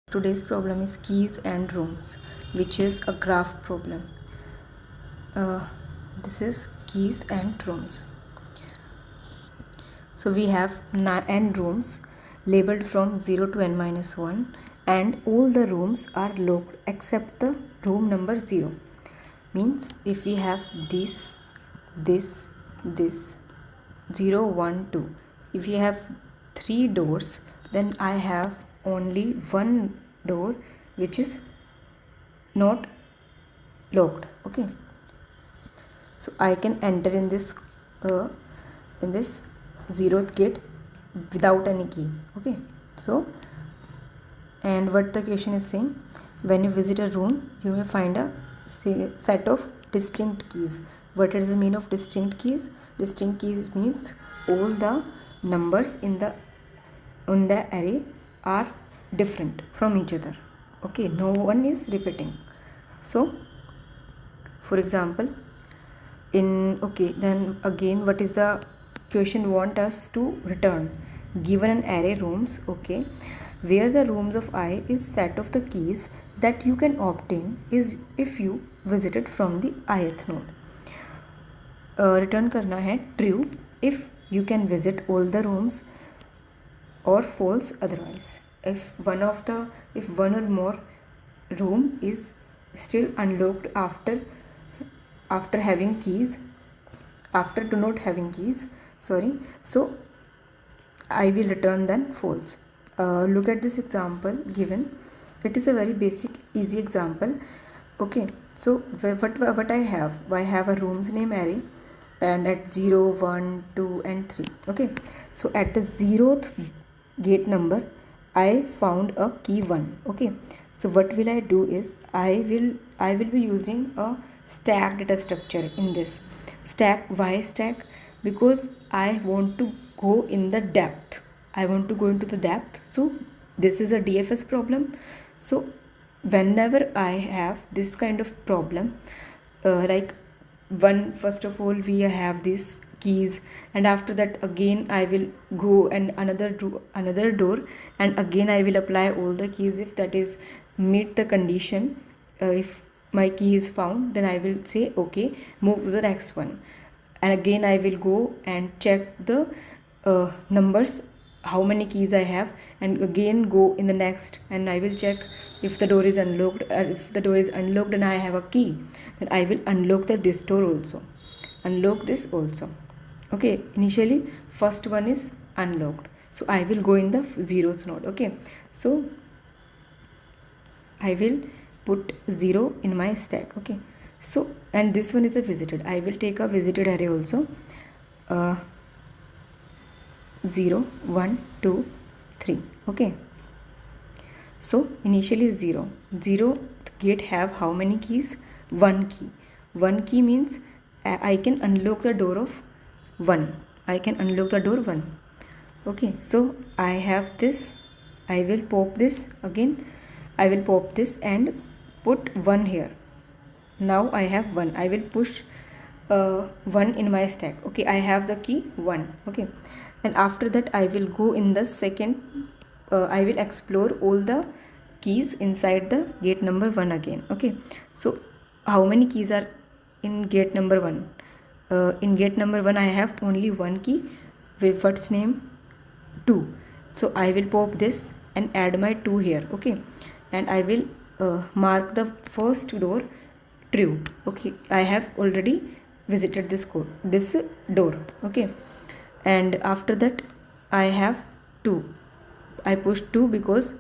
Today's problem is keys and rooms, which is a graph problem. This is keys and rooms. So we have n rooms labeled from 0 to n minus 1, and all the rooms are locked except the room number 0. Means if we have this 0, 1, 2. If you have 3 doors, then I have only one door which is not locked. Okay, so I can enter in this 0th gate without any key. Okay, so and what the question is saying, when you visit a room you may find a set of distinct keys. What is the meaning of distinct keys? Distinct keys means all the numbers in the array are different from each other. Okay, no one is repeating. So for example, then again, what is the question want us to return? Given an array rooms, okay, where the rooms of I is set of the keys that you can obtain is if you visited from the ith node. Return करना है true if you can visit all the rooms, or false otherwise. If one or more room is still unlocked after having keys, after not having keys, so I will return then false. Look at this example given. It is a very basic easy example. Okay, so what I have a rooms name array, and at 0, 1, 2 and 3. Okay, so at the 0th gate number I found a key 1. Okay, so what will I do is I will be using a stack data structure in this stack. Why stack? Because I want to go in the depth. I want to go into the depth. So this is a DFS problem. So whenever I have this kind of problem, first of all we have these keys, and after that again I will go and another door, and again I will apply all the keys. If that is meet the condition, if my key is found, then I will say okay, move to the next one, and again I will go and check the numbers, how many keys I have, and again go in the next, and I will check if the door is unlocked. If the door is unlocked and I have a key, then I will unlock this door also, unlock this also. Okay, initially first one is unlocked, so I will go in the 0th node. Okay, so I will put 0 in my stack. Okay, so and this one is a visited. I will take a visited array also. 0, 1, 2, 3. Okay, so initially 0 gate have how many keys? 1 key. 1 key means I can unlock the door of 1. I can unlock the door 1. Okay, so I have this. I will pop this again. I will pop this and put 1 here. Now I have 1. I will push 1 in my stack. Okay, I have the key 1. Okay, and after that I will go in the second. I will explore all the keys inside the gate number 1 again. Okay, so how many keys are in gate number 1? In gate number 1 I have only 1 key with what's name 2. So I will pop this and add my 2 here. Okay, and I will mark the first door true. Okay, I have already visited this door. Okay, and after that I have 2. I push 2 because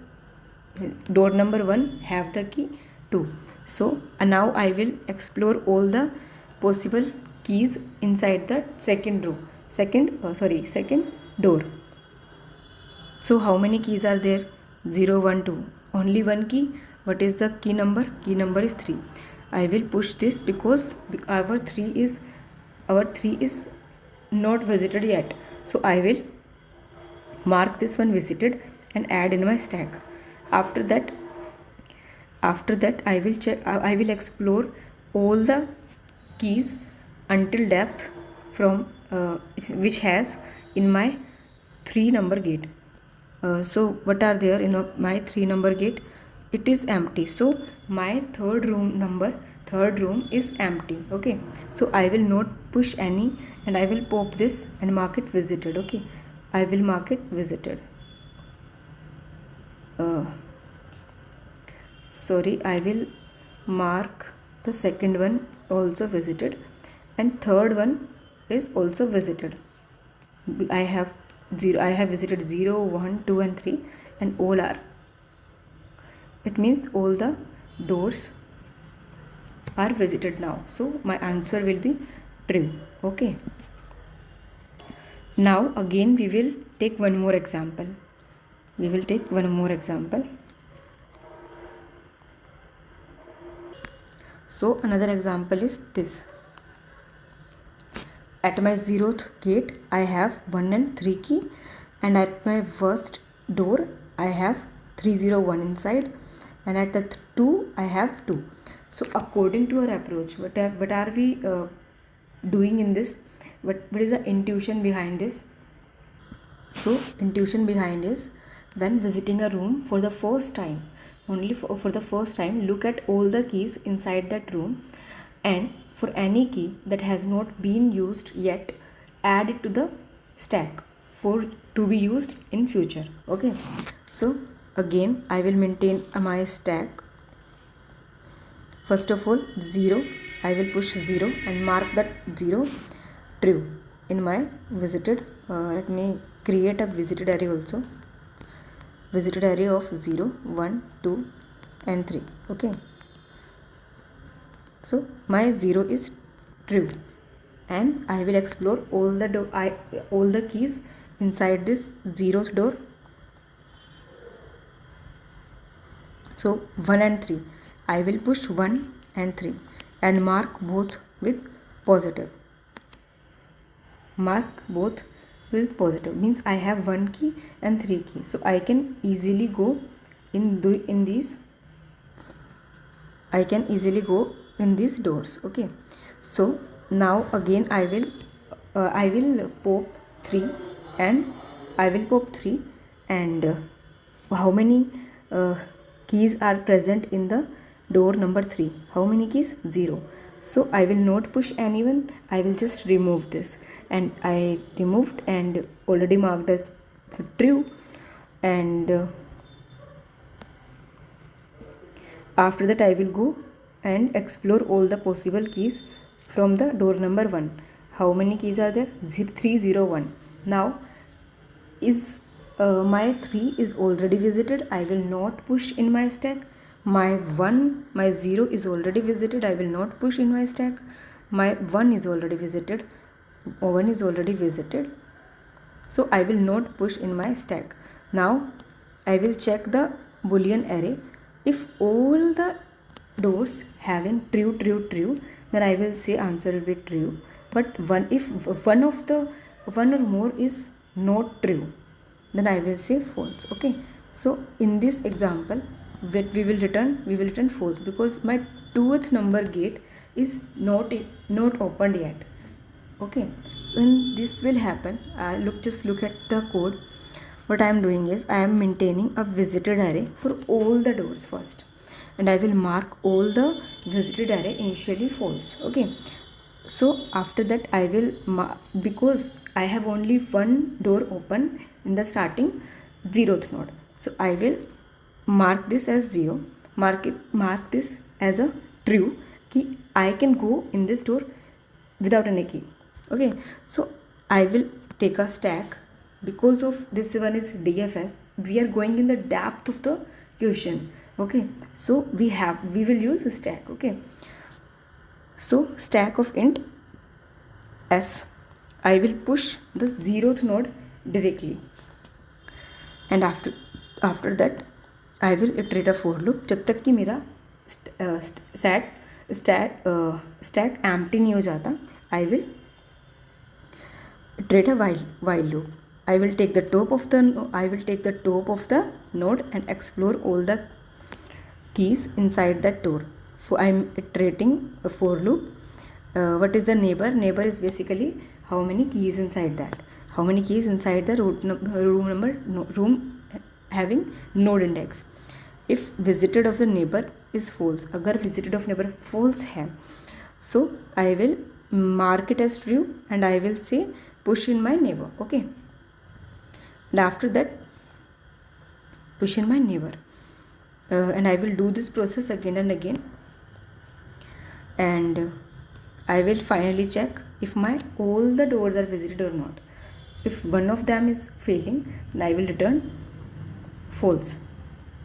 door number 1 have the key 2. So now I will explore all the possible keys inside the second door. So how many keys are there? 0, 1, 2. Only 1 key. What is the key number? Key number is 3. I will push this because our 3 is not visited yet. So I will mark this one visited and add in my stack. After that I will check. I will explore all the keys until depth from which has in my 3 number gate. So what are there in my 3 number gate? It is empty. So my third room is empty. Okay, so I will not push any, and I will pop this and mark it visited. Okay, I will mark it visited. Sorry, I will mark the second one also visited, and third one is also visited. I have visited 0, 1, 2 and 3, and all are. It means all the doors are visited now. So my answer will be true. Okay. Now again we will take one more example. So another example is this. At my 0th gate I have 1 and 3 key, and at my first door I have 301 inside, and at the 2 I have 2. So according to our approach, what are we doing in this? What is the intuition behind this? So intuition behind is, when visiting a room for the first time, only for the first time, look at all the keys inside that room, and for any key that has not been used yet, add it to the stack for to be used in future. Okay, so again I will maintain my stack. First of all, 0, I will push 0 and mark that 0 true in my visited. Let me create a visited array also. Visited array of 0, 1, 2 and 3. Okay, so my 0 is true, and I will explore all the keys inside this 0th door. So 1 and 3, I will push 1 and 3 and mark both with positive. Means I have 1 key and 3 key, so I can easily go in these doors. Okay, so now again I will pop 3 and how many keys are present in the door number 3? How many keys? 0. So I will not push anyone, I will just remove this, and I removed and already marked as true. And after that I will go and explore all the possible keys from the door number 1. How many keys are there? 301. Now is my 3 is already visited, I will not push in my stack. My 0 is already visited, I will not push in my stack. My 1 is already visited, so I will not push in my stack. Now I will check the Boolean array. If all the doors having true, then I will say answer will be true. But if one or more is not true, then I will say false. Okay, so in this example, what we will return false, because my 2th number gate is not opened yet. Okay, so when this will happen, just look at the code. What I am doing is, I am maintaining a visited array for all the doors first, and I will mark all the visited array initially false. Okay, so after that I will because I have only one door open in the starting 0th node, so I will mark this as 0, mark this as a true key. I can go in this door without any key. Okay, so I will take a stack. Because of this one is DFS, we are going in the depth of the question. Okay, so we will use a stack. Okay, so stack of int s, I will push the 0th node directly, and after that I will iterate a for loop जब तक कि मेरा stack empty नहीं हो जाता. I will iterate a while loop. I will take the top of the node and explore all the keys inside that door. I am iterating a for loop. What is the neighbor? Neighbor is basically how many keys inside that. How many keys inside the room having node index. If visited of the neighbor is false, अगर visited of neighbor false है, so I will mark it as true and I will say push in my neighbor. Okay, and after that push in my neighbor, and I will do this process again and again, and I will finally check if my all the doors are visited or not. If one of them is failing, then I will return false,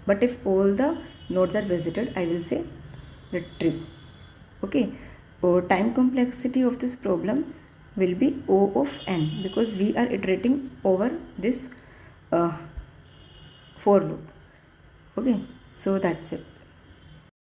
but if all the nodes are visited, I will say true. Okay, time complexity of this problem will be O of n, because we are iterating over this for loop. Okay, so that's it.